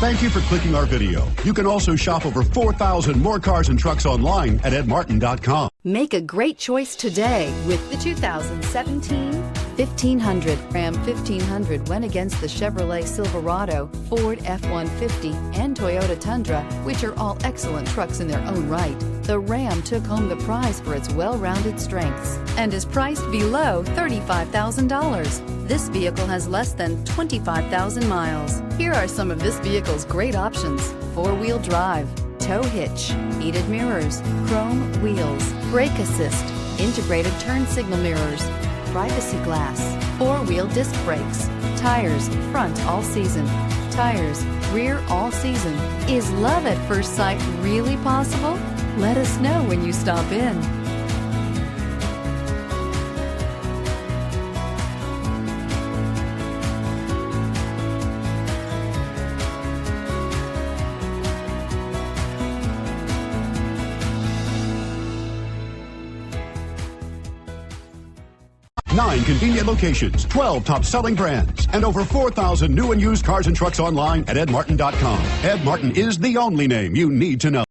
Thank you for clicking our video. You can also shop over 4,000 more cars and trucks online at edmartin.com. Make a great choice today with the 2017 1500. Ram 1500 went against the Chevrolet Silverado, Ford F-150, and Toyota Tundra, which are all excellent trucks in their own right. The Ram took home the prize for its well-rounded strengths and is priced below $35,000. This vehicle has less than 25,000 miles. Here are some of this vehicle's great options: four-wheel drive, tow hitch, heated mirrors, chrome wheels, brake assist, integrated turn signal mirrors, privacy glass, four-wheel disc brakes, tires front all season, tires rear all season. Is love at first sight really possible? Let us know when you stop in. Nine convenient locations, 12 top-selling brands, and over 4,000 new and used cars and trucks online at edmartin.com. Ed Martin is the only name you need to know.